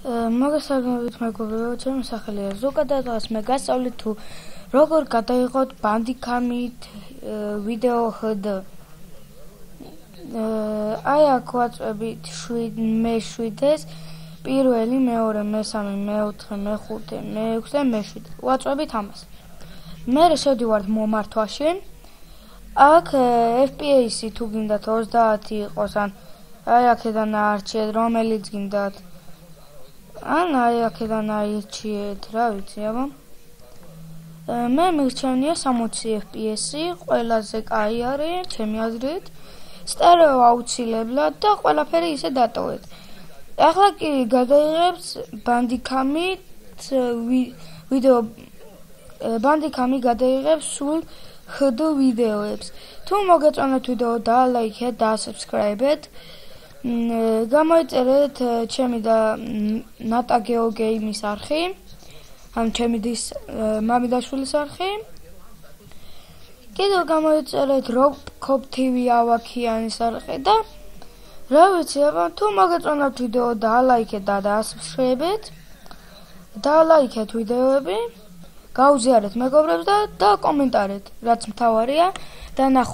მოგესალმებით მეგობრებო, ჩემი სახელია ზუკა და დღეს მე გასწავლით თუ როგორ გადაიღოთ ბანდიკამით ვიდეო HD. აი აქ ვაწვევით მე7-ს, პირველი, მეორე, მესამე, მეოთხე, მეხუთე, მეექვსე, მე7. ვაწვევით ამას. მე შევდივართ მომართვაში. აქ FPS-ი თუ გინდათ 30 იყოს, ან აი აქედან აარჩიეთ რომელიც გინდათ. ან აი აქედან აირჩიეთ, რა ვიცი, აბა. მე მირჩევნია 60 FPS-ი, ყველაზე კაი არის, ჩემი აზრით. სტერეო აუცილებლად და ყველაფერი ისე დატოვეთ. ახლა კი გადაიღებს ბანდიკამით ვიდეო. ბანდიკამი გადაიღებს სულ HD ვიდეოებს. თუ მოგეწონათ ვიდეო, დალაიქეთ, დასაბსკრაიბეთ. გამოიწერეთ ჩემი და ნატა გეოგეიმის არხი, ან ჩემი დის მამიდაშვილის არხი. კიდევ გამოიწერეთ როკ TV ავაქიანის არხი და რა ვიცი, აბა თუ მოგეწონათ ვიდეო, დალაიქეთ და დასაბსკრაიბეთ. დალაიქეთ ვიდეოები, გაუზიარეთ მეგობრებს და კომენტარეთ, რაც მთავარია და ნახვამდის.